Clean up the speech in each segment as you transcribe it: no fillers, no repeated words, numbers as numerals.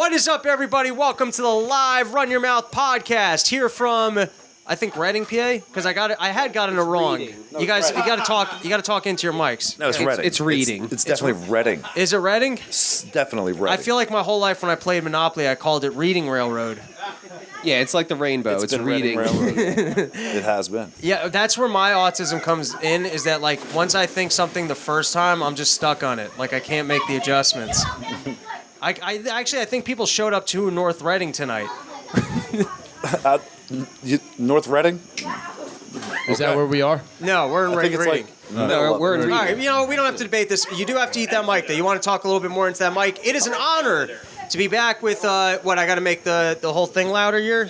What is up, everybody? Welcome to the live Run Your Mouth podcast here from, I think, Reading, PA, because I had gotten it wrong. No, you guys, you got to talk into your mics. No, it's Reading. It's Reading. It's definitely Reading. Is it Reading? It's definitely Reading. I feel like my whole life when I played Monopoly, I called it Reading Railroad. Yeah, it's like the rainbow. It's Reading. It has been. Yeah, that's where my autism comes in, is that, like, once I think something the first time, I'm just stuck on it. Like, I can't make the adjustments. I think people showed up to North Reading tonight. North Reading? Is that where we are? No, we're in Reading. Like, we're in Reading. All right, we don't have to debate this. You do have to eat that mic, though. You want to talk a little bit more into that mic. It is an honor to be back with, I got to make the whole thing louder here?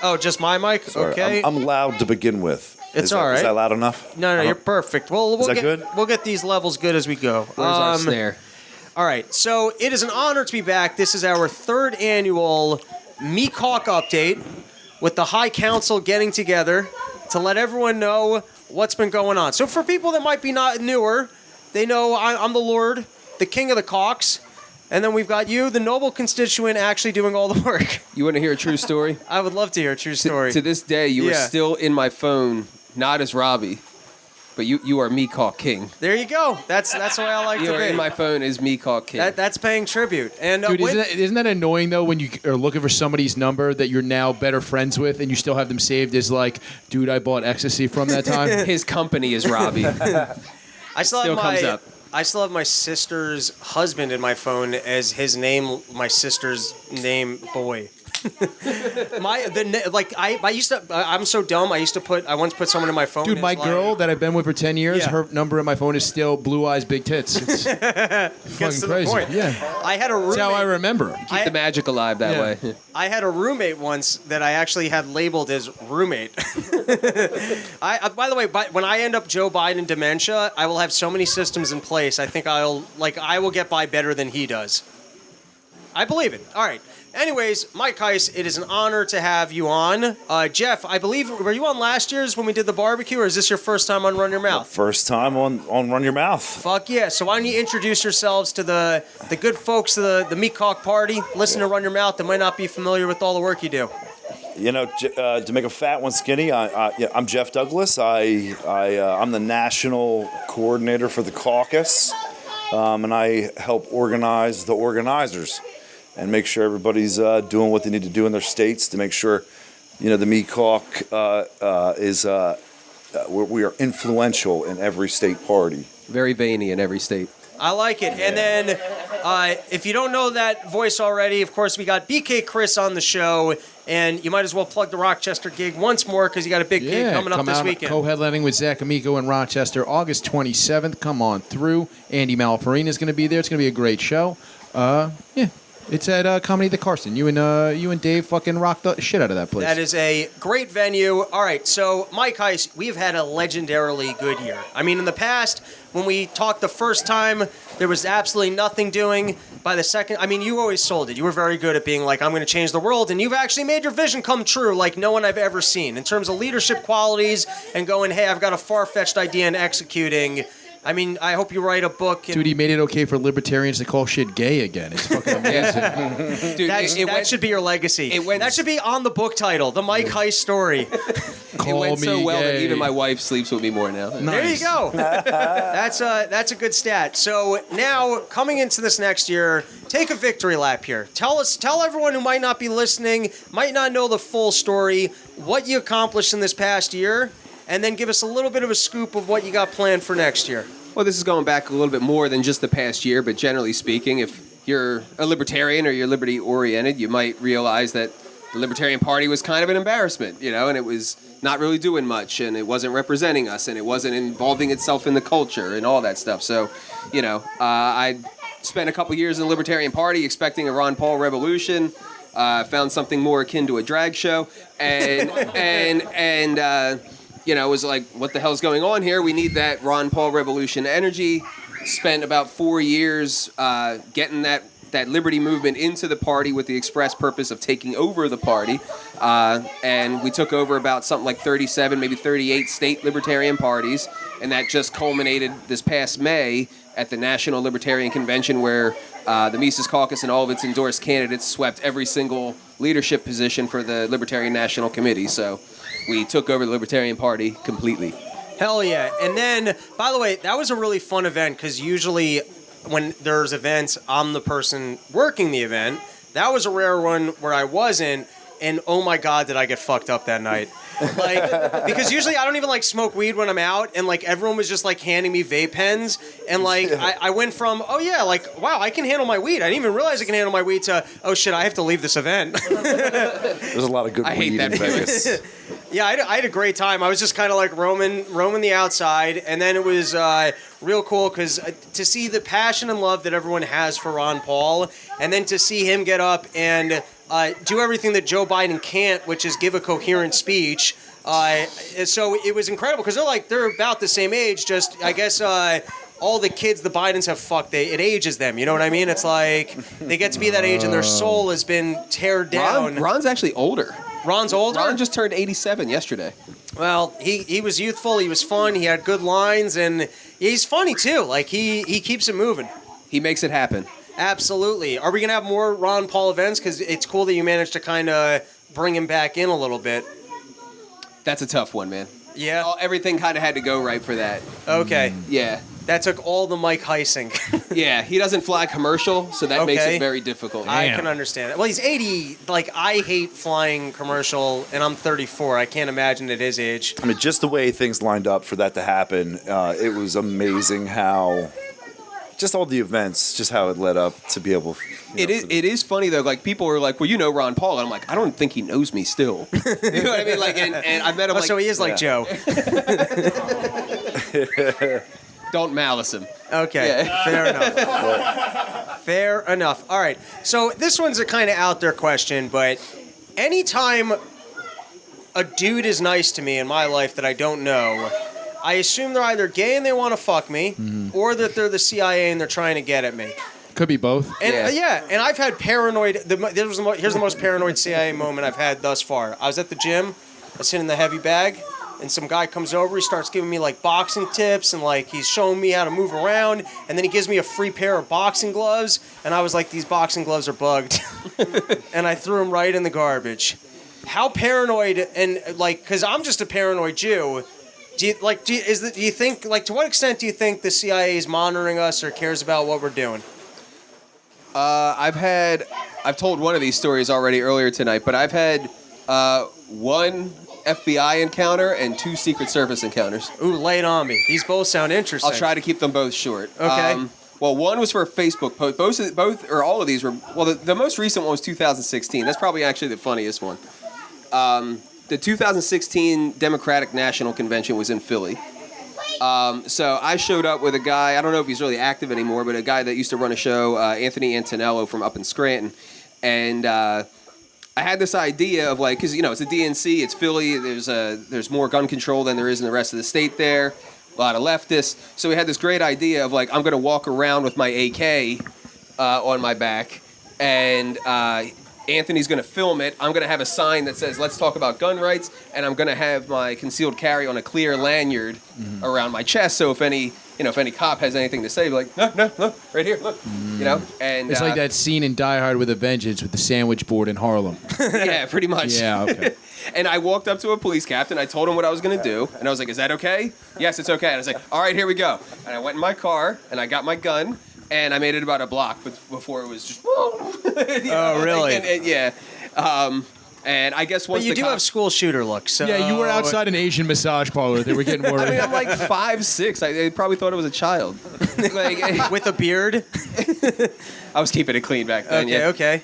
Oh, just my mic? Sorry, okay. I'm loud to begin with. It's all right. Is that loud enough? No, you're perfect. Well, is that good? We'll get these levels good as we go. Where's our snare? All right, so it is an honor to be back. This is our third annual Micauc update with the High Council getting together to let everyone know what's been going on. So for people that might be not newer, they know I'm the Lord, the King of the Cocks, and then we've got you, the noble constituent, actually doing all the work. You want to hear a true story? I would love to hear a true story. To this day, you are still in my phone, not as Robbie, but you are Micauc King. There you go. That's the way I like You to are be. in my phone as Micauc King. That's paying tribute. And Dude, isn't that annoying, though, when you are looking for somebody's number that you're now better friends with and you still have them saved as, like, dude, I bought ecstasy from that time? His company is Robbie. I still comes up. I still have my sister's husband in my phone as his name, my sister's name, boy. I'm so dumb. I once put someone in my phone. Dude, my girl that I've been with for 10 years, her number in my phone is still Blue Eyes Big Tits. It's fucking crazy. Point. Yeah. I had a roommate. That's how I remember her. Keep the magic alive that way. I had a roommate once that I actually had labeled as roommate. By the way, when I end up Joe Biden dementia, I will have so many systems in place. I think I will get by better than he does. I believe it. All right. Anyways, Mike Heiss, it is an honor to have you on. Jeff, I believe, were you on last year's when we did the barbecue, or is this your first time on Run Your Mouth? First time on Run Your Mouth. Fuck yeah. So why don't you introduce yourselves to the good folks of the Micauc party, listen to Run Your Mouth, that might not be familiar with all the work you do. You know, to make a fat one skinny, I'm Jeff Douglas. I'm the national coordinator for the caucus, and I help organize the organizers and make sure everybody's doing what they need to do in their states to make sure, the Micauc we are influential in every state party. Very veiny in every state. I like it. And then, if you don't know that voice already, of course, we got BK Chris on the show, and you might as well plug the Rochester gig once more because you got a big gig coming up this weekend. Co-headlining with Zac Amico in Rochester, August 27th. Come on through. Andy Malafarina is going to be there. It's going to be a great show. It's at Comedy the Carson. You and Dave fucking rock the shit out of that place. That is a great venue. All right, so Mike Heiss, we've had a legendarily good year. I mean, in the past, when we talked the first time, there was absolutely nothing doing. By the second, I mean, you always sold it. You were very good at being like, I'm going to change the world, and you've actually made your vision come true like no one I've ever seen. In terms of leadership qualities and going, hey, I've got a far-fetched idea and executing. I mean, I hope you write a book. Dude, he made it okay for libertarians to call shit gay again. It's fucking amazing. Dude, that should be your legacy. That should be on the book title, The Mike Heiss Story. It went so well that even my wife sleeps with me more now. Nice. There you go. That's a good stat. So now, coming into this next year, take a victory lap here. Tell everyone who might not be listening, might not know the full story, what you accomplished in this past year, and then give us a little bit of a scoop of what you got planned for next year. Well, this is going back a little bit more than just the past year, but generally speaking, if you're a libertarian or you're liberty-oriented, you might realize that the Libertarian Party was kind of an embarrassment, and it was not really doing much, and it wasn't representing us, and it wasn't involving itself in the culture and all that stuff. So, I spent a couple years in the Libertarian Party expecting a Ron Paul revolution, found something more akin to a drag show, and it was like, what the hell's going on here? We need that Ron Paul revolution energy. Spent about 4 years getting that liberty movement into the party with the express purpose of taking over the party. And we took over about something like 37, maybe 38 state libertarian parties. And that just culminated this past May at the National Libertarian Convention, where the Mises Caucus and all of its endorsed candidates swept every single leadership position for the Libertarian National Committee. So we took over the Libertarian Party completely. Hell yeah. And then, by the way, that was a really fun event because usually when there's events, I'm the person working the event. That was a rare one where I wasn't. And oh my God, did I get fucked up that night. Like, because usually I don't even like smoke weed when I'm out, and like everyone was just like handing me vape pens, and like I went from, oh yeah, like wow, I can handle my weed. I didn't even realize I can handle my weed to, oh shit, I have to leave this event. There's a lot of good I hate weed that in Vegas. Yeah, I had a great time. I was just kind of like roaming the outside, and then it was real cool because to see the passion and love that everyone has for Ron Paul, and then to see him get up and do everything that Joe Biden can't, which is give a coherent speech. So it was incredible because they're about the same age. Just I guess all the kids the Bidens have fucked, it ages them. You know what I mean? It's like they get to be that age and their soul has been teared down. Ron's actually older. Ron's older? Ron just turned 87 yesterday. Well, he was youthful, he was fun, he had good lines, and he's funny too. Like he keeps it moving. He makes it happen. Absolutely. Are we going to have more Ron Paul events? Because it's cool that you managed to kind of bring him back in a little bit. That's a tough one, man. Yeah? Everything kind of had to go right for that. Okay. Yeah. That took all the Mike Heising. Yeah, he doesn't fly commercial, so that makes Okay. it very difficult. I Damn. can understand it. Well, he's 80. Like, I hate flying commercial, and I'm 34. I can't imagine at his age. I mean, just the way things lined up for that to happen, it was amazing how, just all the events, just how it led up to be able. It is funny though. Like people are like, "Well, you know Ron Paul," and I'm like, "I don't think he knows me still." You know what I mean? Like, and I've met him. Oh, Like, so he is like Joe. don't malice him. Okay, Yeah. fair enough. Fair enough. All right, so this one's a kind of out there question, but anytime a dude is nice to me in my life that I don't know, I assume they're either gay and they want to fuck me, or that they're the CIA and they're trying to get at me. Could be both. And Yeah. and I've had paranoid. Here's the most paranoid CIA moment I've had thus far. I was at the gym, I was sitting in the heavy bag, and some guy comes over. He starts giving me like boxing tips, and like he's showing me how to move around. And then he gives me a free pair of boxing gloves, and I was like, these boxing gloves are bugged, and I threw them right in the garbage. How paranoid and like, because I'm just a paranoid Jew. Do you think, like, to what extent do you think the CIA is monitoring us or cares about what we're doing? I've told one of these stories already earlier tonight, but I've had one FBI encounter and 2 Secret Service encounters. Ooh, lay it on me. These both sound interesting. I'll try to keep them both short. Okay. Well, one was for a Facebook post. Both or all of these were. Well, the most recent one was 2016. That's probably actually the funniest one. The 2016 Democratic National Convention was in Philly. So I showed up with a guy, I don't know if he's really active anymore, but a guy that used to run a show, Anthony Antonello from up in Scranton. And I had this idea of like, because, you know, it's a DNC, it's Philly, there's more gun control than there is in the rest of the state there, a lot of leftists. So we had this great idea of like, I'm going to walk around with my AK on my back, and Anthony's going to film it. I'm going to have a sign that says, "Let's talk about gun rights," and I'm going to have my concealed carry on a clear lanyard around my chest. So if any cop has anything to say, be like, no, look, right here, look, you know. And It's like that scene in Die Hard with a Vengeance with the sandwich board in Harlem. Yeah, pretty much. Yeah, okay. And I walked up to a police captain. I told him what I was going to do, and I was like, "Is that okay?" "Yes, it's okay." And I was like, "All right, here we go." And I went in my car and I got my gun. And I made it about a block before it was just. Oh, really? Yeah. And I guess once But you do have school shooter looks. So. Yeah, you were outside an Asian massage parlor. They were getting I worried. mean, I'm like 5'6". They probably thought I was a child. Like, with a beard. I was keeping it clean back then. Okay.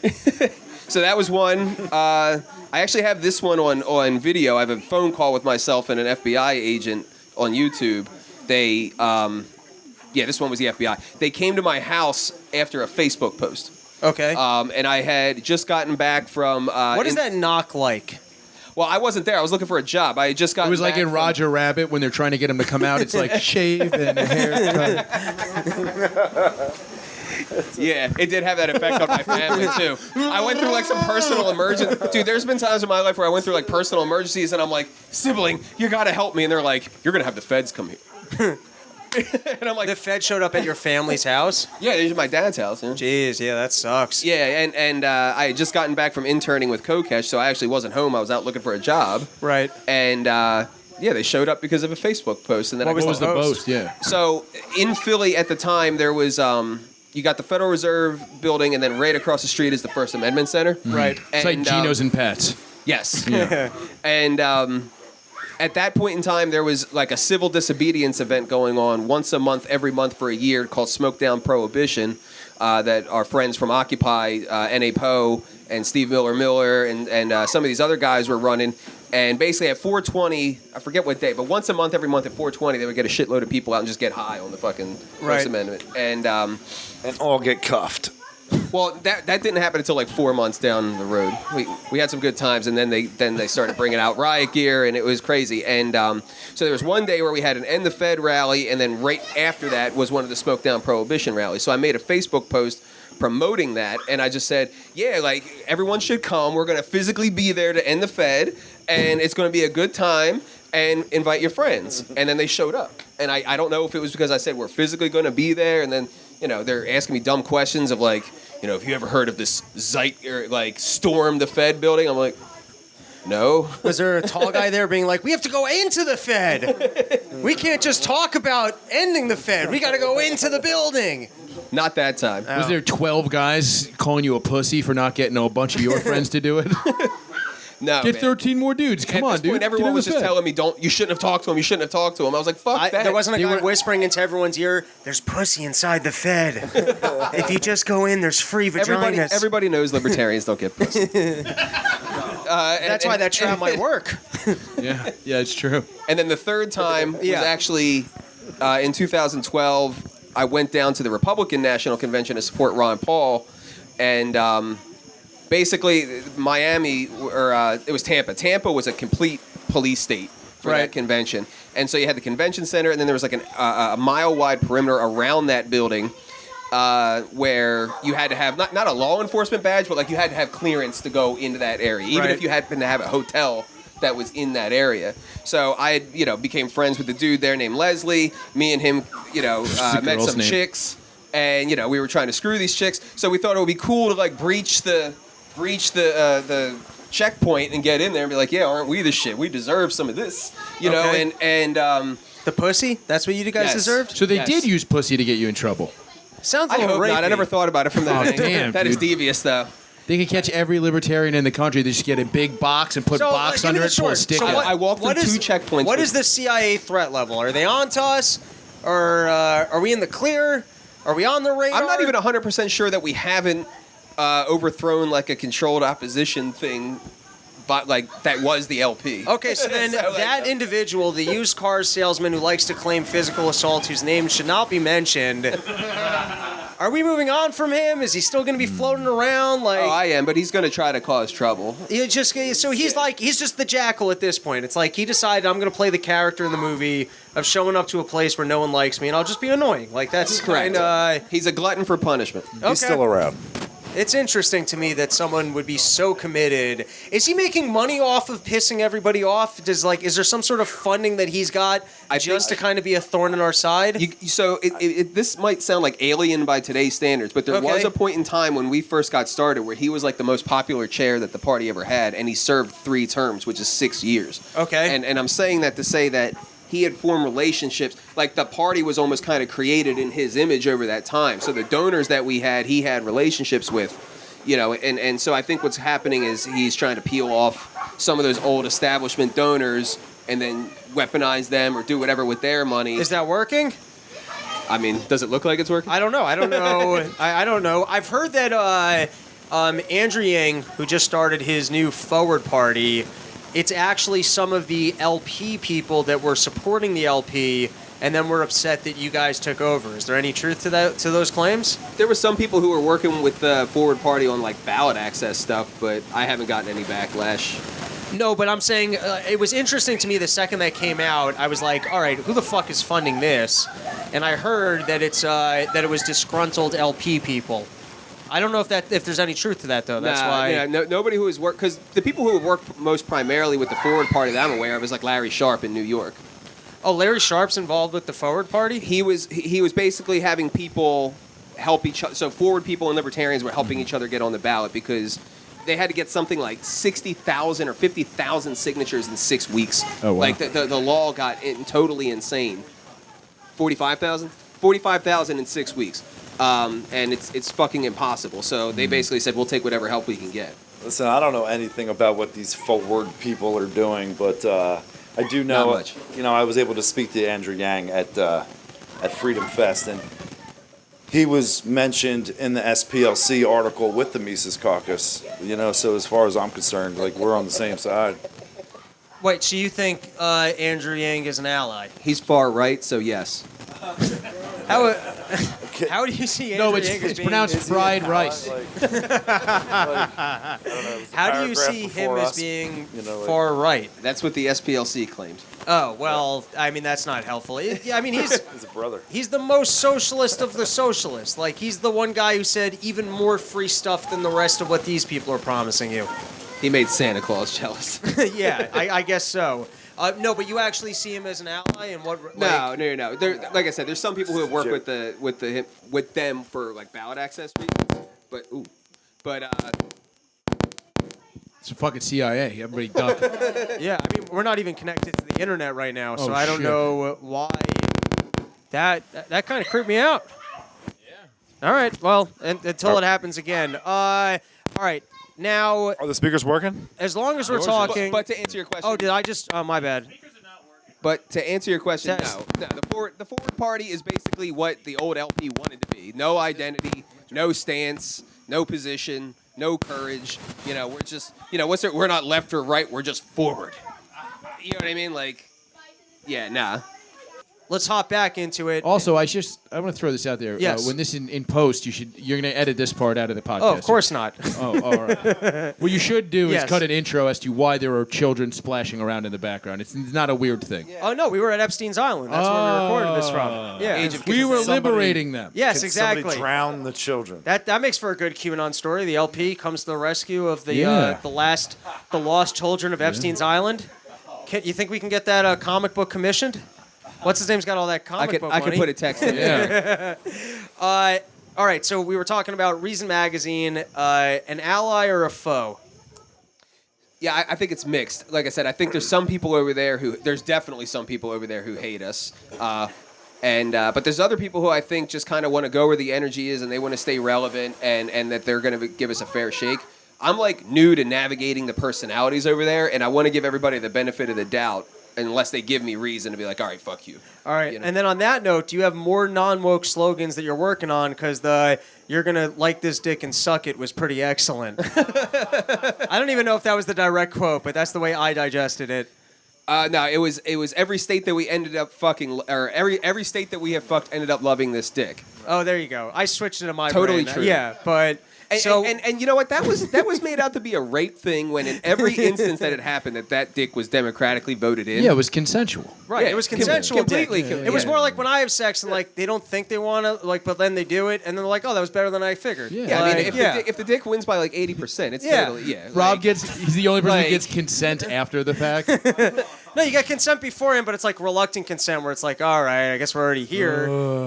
So that was one. I actually have this one on video. I have a phone call with myself and an FBI agent on YouTube. They. Yeah, this one was the FBI. They came to my house after a Facebook post. Okay. And I had just gotten back from... what is that knock like? Well, I wasn't there. I was looking for a job. I had just gotten It was like back in from- Roger Rabbit when they're trying to get him to come out. It's like shave and a haircut. Yeah, it did have that effect on my family, too. I went through, like, some personal emergencies. Dude, there's been times in my life where I went through, like, personal emergencies, and I'm like, "Sibling, you gotta help me." And they're like, "You're gonna have the feds come here." And I'm like, The Fed showed up at your family's house? yeah, this is my dad's house. Yeah. Jeez, yeah, that sucks. Yeah, and I had just gotten back from interning with Kokesh, so I actually wasn't home. I was out looking for a job. Right. And yeah, they showed up because of a Facebook post. And then What was What was the boast? Yeah. So in Philly at the time, there was you got the Federal Reserve building, and then right across the street is the First Amendment Center. Right. It's like Geno's and Pets. Yes. Yeah. And at that point in time, there was like a civil disobedience event going on once a month, every month for a year, called Smoke Down Prohibition, that our friends from Occupy, N.A. Poe, and Steve Miller, and some of these other guys were running. And basically at 420, I forget what day, but once a month, every month at 420, they would get a shitload of people out and just get high on the fucking Right. First Amendment. And And all get cuffed. well, that didn't happen until like 4 months down the road. We had some good times, and then they started bringing out riot gear, and it was crazy. And so there was one day where we had an End the Fed rally, and then right after that was one of the Smoke Down Prohibition rallies. So I made a Facebook post promoting that, and I just said, yeah, like everyone should come. We're going to physically be there to end the Fed, and it's going to be a good time, and invite your friends. And then they showed up. And I don't know if it was because I said we're physically going to be there, and then, you know, they're asking me dumb questions of like, you know, have you ever heard of this or like storm the Fed building? I'm like, no. Was there a tall guy there being like, we have to go into the Fed. We can't just talk about ending the Fed. We got to go into the building. Not that time. Was there 12 guys calling you a pussy for not getting a bunch of your friends to do it? No, Get man. 13 more dudes. Come At on, this dude. point, Get everyone in was the just Fed. telling me, you shouldn't have talked to him. You shouldn't have talked to him. I was like, fuck that. There wasn't a They guy were- whispering into everyone's ear, there's pussy inside the Fed. If you just go in, there's free vaginas. Everybody knows libertarians don't get pussy. That's why that trap might work. Yeah, it's true. And then the third time was Yeah. actually in 2012. I went down to the Republican National Convention to support Ron Paul, and basically Miami, or it was Tampa. Tampa was a complete police state for Right. that convention, and so you had the convention center, and then there was like a mile-wide perimeter around that building. Where you had to have not a law enforcement badge, but like you had to have clearance to go into that area, even Right. if you happened to have a hotel that was in that area. So I, became friends with the dude there named Leslie. Me and him, a met girl's some name. chicks, and we were trying to screw these chicks. So we thought it would be cool to like breach the checkpoint and get in there and be like, yeah, aren't we the shit? We deserve some of this, Okay. and The pussy? That's what you guys Yes. deserved? So they Yes. did use pussy to get you in trouble. Sounds I like a hope not. I rapey. never thought about it from that Oh, angle. damn, That is dude. devious, though. They could catch every libertarian in the country. They just get a big box and put So, box give me under the it, pull a short. stick So out. what- I walked what through is- 2 checkpoints. What with- is the CIA threat level? Are they on to us? Or are we in the clear? Are we on the radar? I'm not even 100% sure that we haven't overthrown like a controlled opposition thing, but like that was the LP. Okay, so then So, like, that individual, the used car salesman who likes to claim physical assault, whose name should not be mentioned, are we moving on from him? Is he still going to be floating around? Like, Oh, I am, but he's going to try to cause trouble. he's just the jackal at this point. It's like he decided I'm going to play the character in the movie of showing up to a place where no one likes me, and I'll just be annoying. Like that's Correct. kind of. He's a glutton for punishment. Okay. He's still around. It's interesting to me that someone would be so committed. Is he making money off of pissing everybody off? Is there some sort of funding that he's got just to kind of be a thorn in our side? This might sound like alien by today's standards, but there Okay. was a point in time when we first got started where he was like the most popular chair that the party ever had, and he served 3 terms, which is 6 years. Okay. And I'm saying that to say that he had formed relationships. Like the party was almost kind of created in his image over that time. So the donors that we had, he had relationships with, and so I think what's happening is he's trying to peel off some of those old establishment donors and then weaponize them or do whatever with their money. Is that working? I mean, does it look like it's working? I don't know. I don't know. I've heard that Andrew Yang, who just started his new Forward Party, it's actually some of the LP people that were supporting the LP, and then were upset that you guys took over. Is there any truth to those claims? There were some people who were working with the Forward Party on like ballot access stuff, but I haven't gotten any backlash. No, but I'm saying it was interesting to me the second that came out. I was like, all right, who the fuck is funding this? And I heard that that it was disgruntled LP people. I don't know if there's any truth to that though. That's why. Yeah, nobody who has worked, because the people who have worked most primarily with the Forward Party that I'm aware of is like Larry Sharp in New York. Oh, Larry Sharp's involved with the Forward Party? He was basically having people help each other. So forward people and libertarians were helping each other get on the ballot because they had to get something like 60,000 or 50,000 signatures in 6 weeks. Oh, wow. Like the law got totally insane. 45,000 in 6 weeks. And it's fucking impossible. So they basically said, we'll take whatever help we can get. Listen, I don't know anything about what these forward people are doing, but I do know. Not much. You know, I was able to speak to Andrew Yang at Freedom Fest, and he was mentioned in the SPLC article with the Mises Caucus. You know, so as far as I'm concerned, like we're on the same side. Wait, so you think Andrew Yang is an ally? He's far right, so yes. How do you see Andrew No, Yang as it's being... pronounced fried rice. How do you see him as being far right? That's what the SPLC claimed. Oh, well, I mean, that's not helpful. Yeah, I mean, He's a brother. he's the most socialist of the socialists. Like, he's the one guy who said even more free stuff than the rest of what these people are promising you. He made Santa Claus jealous. Yeah, I guess so. No, but you actually see him as an ally, and what? Like, No. Like I said, there's some people who have worked with them for like ballot access reasons. But It's a fucking CIA. Everybody duck. Yeah, I mean, we're not even connected to the internet right now, so Oh, I don't shit. know why. That kind of creeped me out. Yeah. All right. Well, until it happens again. All right. Now, Are the speakers working? as long as we're talking. but to answer your question, Oh, did I just? Oh, my bad. But to answer your question, Test. no. The forward party is basically what the old LP wanted to be. No identity, no stance, no position, no courage. You know, we're just, we're not left or right. We're just forward. You know what I mean? Like, yeah, nah. Let's hop back into it. Also, I want to throw this out there. Yes. When this in post, you're going to edit this part out of the podcast. Oh, of course not. Oh, all right. What you should do Yes. is cut an intro as to why there are children splashing around in the background. It's not a weird thing. Oh no, we were at Epstein's Island. That's where we recorded this from. Yeah. Age of We were consent. liberating them. Yes, Can exactly. somebody drown the children? That makes for a good QAnon story. The LP comes to the rescue of the Yeah. the lost children of Epstein's Island. You think we can get that comic book commissioned? What's his name's got all that comic book I could money? put a text in. Yeah. All right, so we were talking about Reason Magazine, an ally or a foe? Yeah, I think it's mixed. Like I said, I think there's definitely some people over there who hate us. But there's other people who I think just kind of want to go where the energy is and they want to stay relevant and that they're going to give us a fair shake. I'm like new to navigating the personalities over there, and I want to give everybody the benefit of the doubt unless they give me reason to be like, all right, fuck you. All right, You know? and then on that note, do you have more non-woke slogans that you're working on? Because "you're gonna like this dick and suck it" was pretty excellent. I don't even know if that was the direct quote, but that's the way I digested it. No, it was every state that we ended up fucking, or every state that we have fucked ended up loving this dick. Oh, there you go. I switched it to my Totally brain. true. Yeah, but And you know what? That was made out to be a rape thing when in every instance that it happened that dick was democratically voted in. Yeah, it was consensual. right, Yeah, it was consensual. completely. dick. It was more like when I have sex and like they don't think they want to like, but then they do it and then they're like, oh, that was better than I figured. Yeah. Yeah, I mean, Like, if the dick wins by like 80%, it's Yeah. totally Rob he's the only person like- who gets consent after the fact. No, you got consent beforehand, but it's like reluctant consent where it's like, all right, I guess we're already here,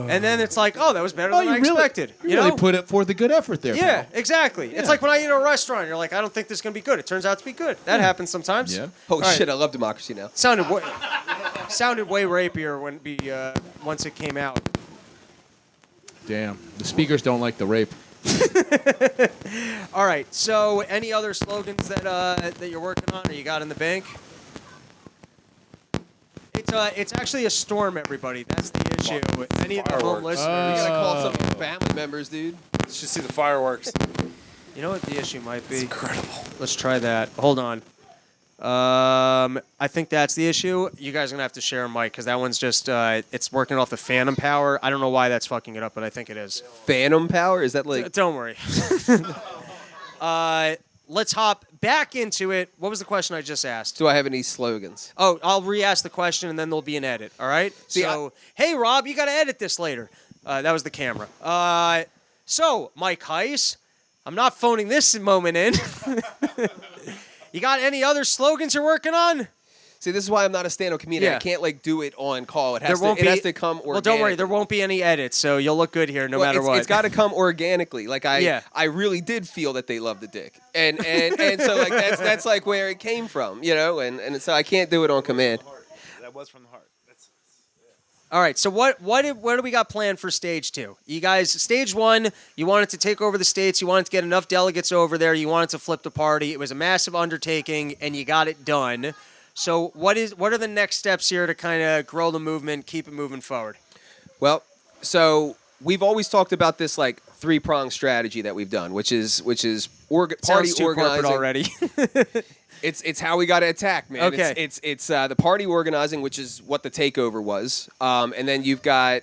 and then it's like, oh, that was better than I expected. You really put it forth a good effort there. Yeah, pal. exactly. It's like when I eat at a restaurant, you're like, I don't think this is gonna be good. It turns out to be good. That happens sometimes. Yeah. Oh All right. shit! I love democracy now. Sounded way rapier once it came out. Damn. The speakers don't like the rape. All right. So, any other slogans that you're working on or you got in the bank? It's actually a storm, everybody. That's the issue. Any of the home Fireworks. listeners. You gotta call some of your family members, dude. Let's just see the fireworks. You know what the issue might be? It's incredible. Let's try that. Hold on. I think that's the issue. You guys are gonna have to share a mic because that one's just it's working off the phantom power. I don't know why that's fucking it up, but I think it is. Phantom power? Is that like? Don't worry. Let's hop back into it. What was the question I just asked? Do I have any slogans? Oh, I'll re-ask the question and then there'll be an edit. All right. See, hey Rob, you got to edit this later. That was the camera. So Mike Heiss, I'm not phoning this moment in. You got any other slogans you're working on? See, this is why I'm not a stand-up comedian. Yeah. I can't like do it on call. It has There won't be. It has to come organically. Well, don't worry. There won't be any edits, so you'll look good here no matter what. It's got to come organically. Like I really did feel that they loved the dick, and so like that's like where it came from, you know. And so I can't do it on command. That was from the heart. All right. So what do we got planned for stage 2? You guys, stage 1, you wanted to take over the states. You wanted to get enough delegates over there. You wanted to flip the party. It was a massive undertaking, and you got it done. So what are the next steps here to kind of grow the movement, keep it moving forward? Well, so we've always talked about this like 3-pronged strategy that we've done, which is party Sounds too organizing. corporate already. It's how we got to attack, man. Okay. It's the party organizing, which is what the takeover was, and then you've got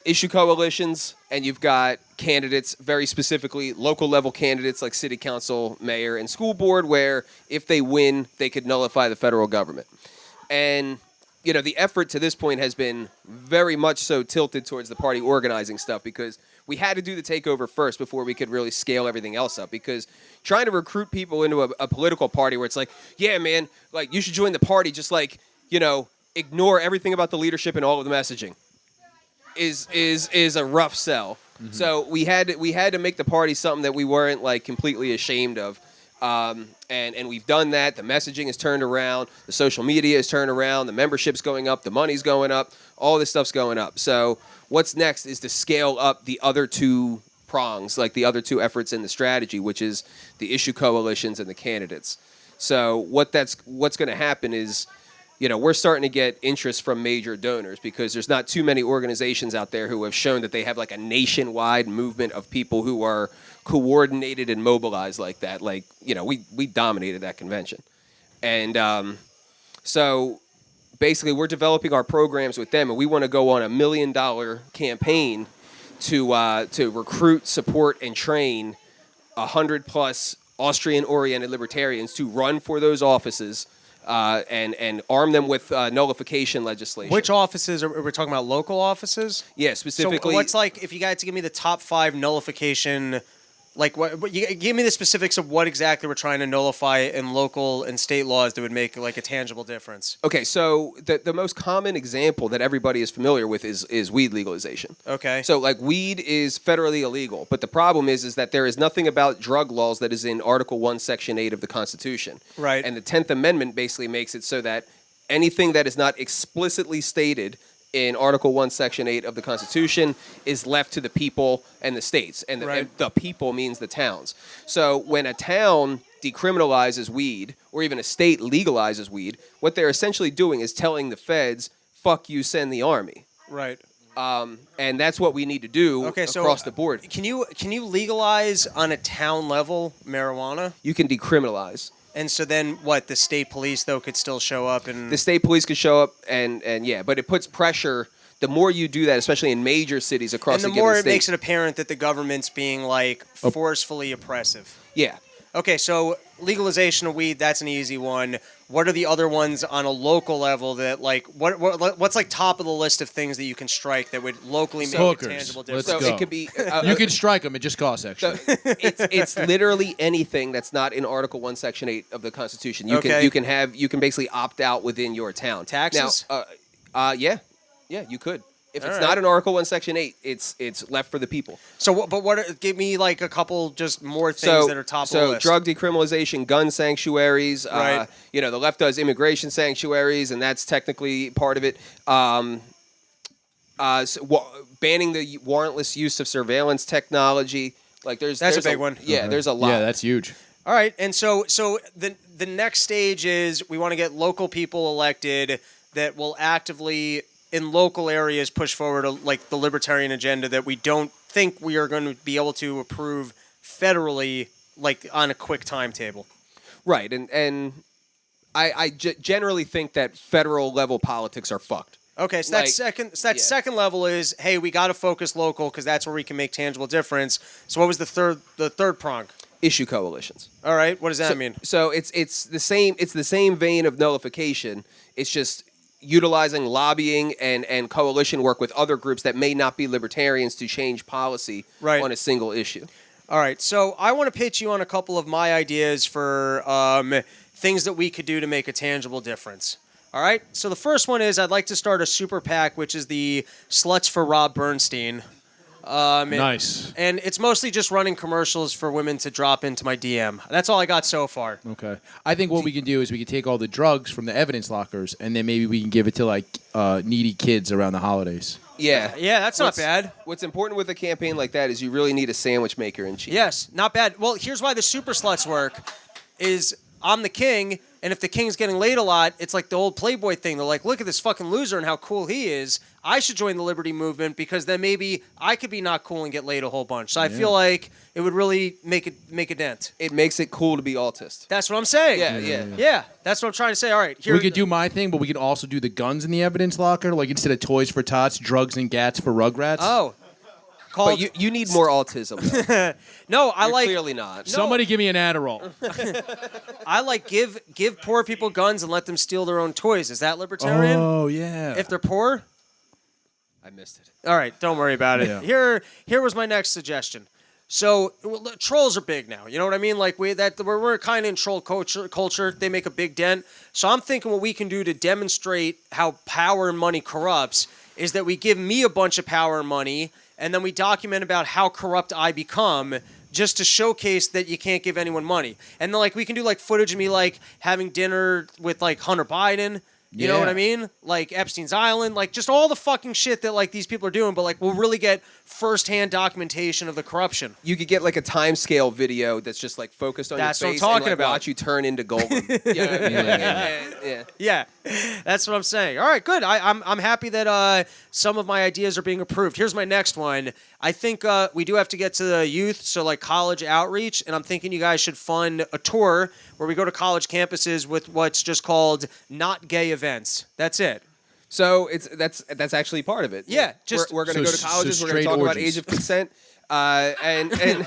issue coalitions, and you've got candidates, very specifically local level candidates like city council, mayor, and school board, where if they win, they could nullify the federal government. And you know, the effort to this point has been very much so tilted towards the party organizing stuff, because we had to do the takeover first before we could really scale everything else up. Because trying to recruit people into a political party where it's like, yeah, man, like you should join the party, just like, you know, ignore everything about the leadership and all of the messaging is a rough sell. Mm-hmm. So we had to make the party something that we weren't like completely ashamed of. And we've done that. The messaging is turned around. The social media is turned around. The membership's going up. The money's going up. All this stuff's going up. So what's next is to scale up the other 2 prongs, like the other 2 efforts in the strategy, which is the issue coalitions and the candidates. So what's going to happen is, you know, we're starting to get interest from major donors, because there's not too many organizations out there who have shown that they have like a nationwide movement of people who are coordinated and mobilized like that. Like, you know, we dominated that convention. And so basically we're developing our programs with them, and we want to go on $1 million campaign to recruit, support, and train 100+ Austrian-oriented libertarians to run for those offices, and arm them with nullification legislation. Which offices are we talking about? Local offices? Yeah, specifically. So what's like, if you guys give me the top 5 nullification, like what you give me the specifics of what exactly we're trying to nullify in local and state laws that would make like a tangible difference. Okay, so the most common example that everybody is familiar with is weed legalization. Okay. So like weed is federally illegal, but the problem is that there is nothing about drug laws that is in Article 1, Section 8 of the Constitution. Right. And the 10th Amendment basically makes it so that anything that is not explicitly stated in Article 1, Section 8 of the Constitution is left to the people and the states. And the people means the towns. So when a town decriminalizes weed, or even a state legalizes weed, what they're essentially doing is telling the feds, fuck you, send the army. Right. And that's what we need to do across the board. Can you legalize on a town level marijuana? You can decriminalize. And so then what, the state police, though, could still show up and... The state police could show up and yeah, but it puts pressure. The more you do that, especially in major cities across the given state. And the more it makes it apparent that the government's being, like, forcefully oppressive. Yeah. Okay, so legalization of weed, that's an easy one. What are the other ones on a local level that, like, what's, like, top of the list of things that you can strike that would locally make a tangible difference? Let's so go. It could be... you can strike them. It just costs extra. So it's literally anything that's not in Article 1, Section 8 of the Constitution. You can basically opt out within your town. Taxes? Now, yeah, you could. If it's not in Article 1, Section 8, it's left for the people. So, give me like a couple just more things that are top of the list. So, drug decriminalization, gun sanctuaries. Right. The left does immigration sanctuaries, and that's technically part of it. Banning the warrantless use of surveillance technology. Like, there's a big one. Yeah, there's a lot. Yeah, that's huge. All right, and so the next stage is we want to get local people elected that will actively, in local areas, push forward like the libertarian agenda that we don't think we are going to be able to approve federally, like on a quick timetable. Right, and I generally think that federal level politics are fucked. Okay, so second level is, hey, we got to focus local because that's where we can make tangible difference. So what was the third prong? Issue coalitions. All right, what does that mean? So it's the same vein of nullification. It's just utilizing lobbying and coalition work with other groups that may not be libertarians to change policy on a single issue. All right, so I want to pitch you on a couple of my ideas for things that we could do to make a tangible difference. All right. So the first one is I'd like to start a super PAC, which is the Sluts for Rob Bernstein. Nice. And it's mostly just running commercials for women to drop into my DM. That's all I got so far. Okay. I think what we can do is we can take all the drugs from the evidence lockers, and then maybe we can give it to like needy kids around the holidays. Yeah. Yeah, that's not bad. What's important with a campaign like that is you really need a sandwich maker in chief. Yes, not bad. Well, here's why the super sluts work is I'm the king, and if the king's getting laid a lot, it's like the old Playboy thing. They're like, look at this fucking loser and how cool he is. I should join the Liberty movement because then maybe I could be not cool and get laid a whole bunch. So I feel like it would really make a dent. It makes it cool to be autist. That's what I'm saying. Yeah. That's what I'm trying to say. All right, here We could do my thing, but we could also do the guns in the evidence locker, like instead of toys for tots, drugs and gats for Rugrats. Oh, But you need more autism. Though. no, I You're like clearly not. Somebody give me an Adderall. I like give poor people guns and let them steal their own toys. Is that libertarian? Oh yeah. If they're poor. I missed it. All right, don't worry about it. Yeah. Here was my next suggestion. So trolls are big now. You know what I mean? Like we're kind of in troll culture. They make a big dent. So I'm thinking what we can do to demonstrate how power and money corrupts is that we give me a bunch of power and money, and then we document about how corrupt I become, just to showcase that you can't give anyone money. And then we can do footage of me having dinner with Hunter Biden. You know what I mean? Like Epstein's Island, just all the fucking shit that these people are doing, but we'll really get firsthand documentation of the corruption. You could get a time scale video that's just focused on That's your what I'm face talking and about. watch you turn into Goldman. Yeah. Yeah, that's what I'm saying. All right, good. I'm happy that some of my ideas are being approved. Here's my next one. I think we do have to get to the youth, so college outreach, and I'm thinking you guys should fund a tour where we go to college campuses with what's just called not gay events. That's it. So that's actually part of it. Yeah, just we're going to go to colleges. We're going to talk about age of consent, and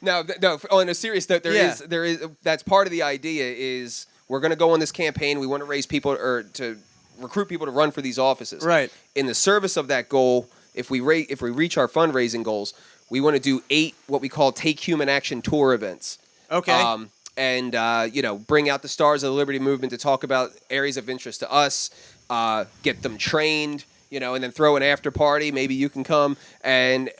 no. On a serious note, there is that's part of the idea. Is we're going to go on this campaign. We want to raise people or to recruit people to run for these offices. Right. In the service of that goal, if we reach our fundraising goals, we want to do 8 what we call Take Human Action tour events. Okay. And bring out the stars of the Liberty Movement to talk about areas of interest to us, get them trained, and then throw an after party. Maybe you can come and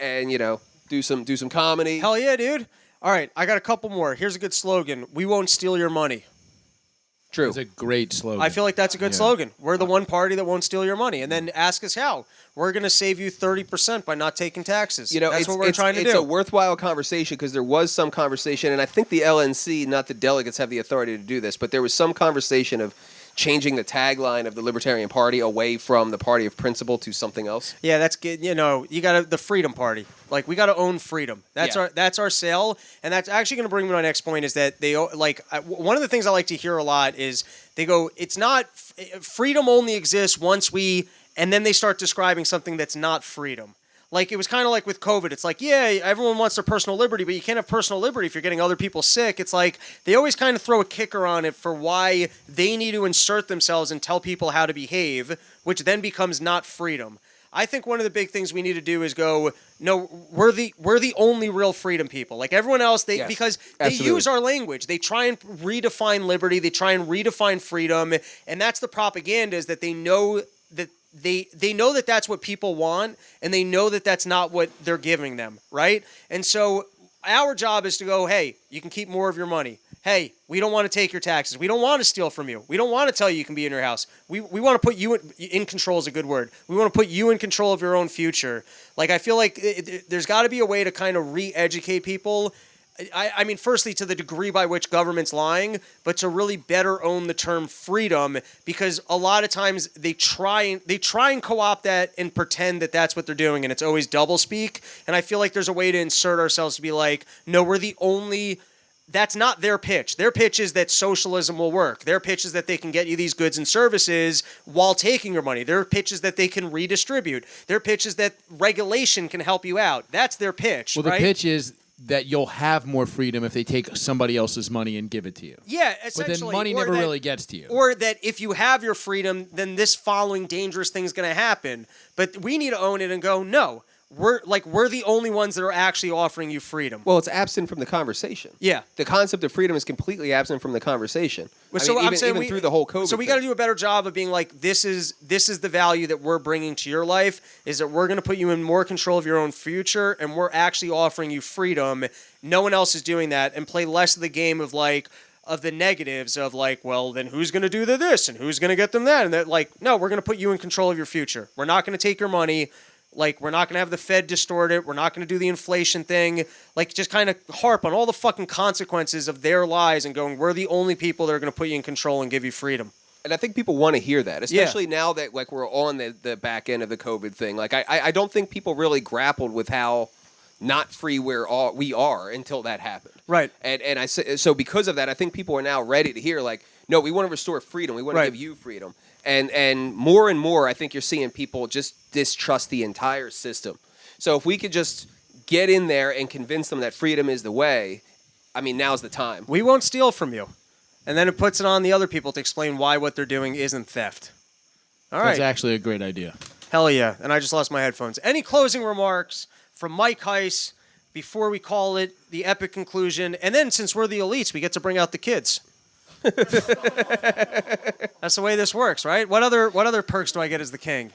do some comedy. Hell yeah, dude. All right, I got a couple more. Here's a good slogan. We won't steal your money. True. It's a great slogan. I feel like that's a good slogan. We're the one party that won't steal your money. And then ask us how. We're going to save you 30% by not taking taxes. That's what we're trying to do. It's a worthwhile conversation because there was some conversation, and I think the LNC, not the delegates, have the authority to do this, but there was some conversation of changing the tagline of the Libertarian Party away from the party of principle to something else. Yeah, that's good. You got the Freedom Party. We got to own freedom. That's our sale. And that's actually going to bring me to my next point is that they one of the things I like to hear a lot is they go, it's not freedom only exists once and then they start describing something that's not freedom. It was kind of like with COVID. It's everyone wants their personal liberty, but you can't have personal liberty if you're getting other people sick. It's they always kind of throw a kicker on it for why they need to insert themselves and tell people how to behave, which then becomes not freedom. I think one of the big things we need to do is go, no, we're the only real freedom people. Everyone else, because they use our language. They try and redefine liberty. They try and redefine freedom. And that's the propaganda is that they know that they know that that's what people want, and they know that that's not what they're giving them, right? And so our job is to go, hey, you can keep more of your money. Hey, we don't want to take your taxes. We don't want to steal from you. We don't want to tell you can be in your house. We want to put you in control is a good word. We want to put you in control of your own future. I feel like there's got to be a way to kind of re-educate people. I mean, firstly, to the degree by which government's lying, but to really better own the term freedom, because a lot of times they try and co-opt that and pretend that that's what they're doing, and it's always doublespeak. And I feel like there's a way to insert ourselves to be no, we're the only. That's not their pitch. Their pitch is that socialism will work. Their pitch is that they can get you these goods and services while taking your money. Their pitch is that they can redistribute. Their pitch is that regulation can help you out. That's their pitch. Well, the pitch is that you'll have more freedom if they take somebody else's money and give it to you. Yeah, essentially. But then money never really gets to you. Or that if you have your freedom, then this following dangerous thing is going to happen. But we need to own it and go, no, we're the only ones that are actually offering you freedom. Well, it's absent from the conversation. Yeah. The concept of freedom is completely absent from the conversation. So I'm saying even through the whole COVID. So we got to do a better job of being like, this is the value that we're bringing to your life, is that we're going to put you in more control of your own future, and we're actually offering you freedom. No one else is doing that, and play less of the game of the negatives of well, then who's going to do this and who's going to get them that, and that no, we're going to put you in control of your future. We're not going to take your money. We're not going to have the Fed distort it. We're not going to do the inflation thing. Just kind of harp on all the fucking consequences of their lies and going, we're the only people that are going to put you in control and give you freedom. And I think people want to hear that, especially now that we're on the back end of the COVID thing. I don't think people really grappled with how not free we are until that happened. Right. And I say, so because of that, I think people are now ready to hear no, we want to restore freedom. We want to give you freedom. And more, I think you're seeing people just distrust the entire system. So if we could just get in there and convince them that freedom is the way, now's the time. We won't steal from you. And then it puts it on the other people to explain why what they're doing isn't theft. All right. That's actually a great idea. Hell yeah. And I just lost my headphones. Any closing remarks from Mike Heiss before we call it the epic conclusion? And then since we're the elites, we get to bring out the kids. That's the way this works, right? What other perks do I get as the king?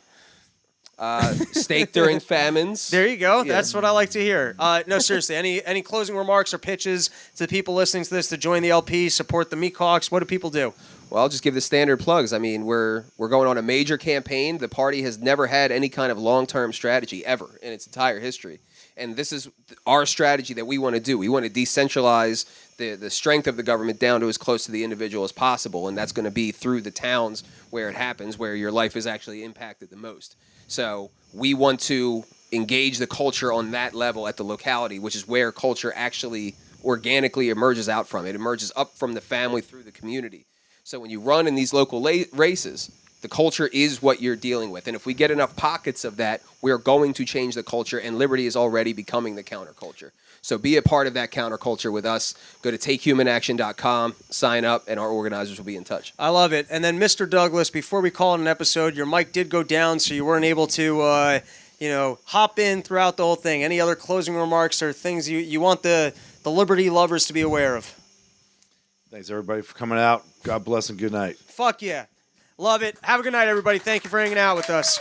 Steak during famines. There you go. Yeah. That's what I like to hear. No, seriously. Any closing remarks or pitches to the people listening to this to join the LP, support the Micaucs? What do people do? Well, I'll just give the standard plugs. We're going on a major campaign. The party has never had any kind of long-term strategy ever in its entire history. And this is our strategy that we want to do. We want to decentralize the strength of the government down to as close to the individual as possible. And that's going to be through the towns where it happens, where your life is actually impacted the most. So we want to engage the culture on that level at the locality, which is where culture actually organically emerges out from. It emerges up from the family through the community. So when you run in these local races, the culture is what you're dealing with. And if we get enough pockets of that, we're going to change the culture, and Liberty is already becoming the counterculture. So be a part of that counterculture with us. Go to takehumanaction.com, sign up, and our organizers will be in touch. I love it. And then, Mr. Douglas, before we call it an episode, your mic did go down, so you weren't able to, hop in throughout the whole thing. Any other closing remarks or things you want the Liberty lovers to be aware of? Thanks, everybody, for coming out. God bless and good night. Fuck yeah. Love it. Have a good night, everybody. Thank you for hanging out with us.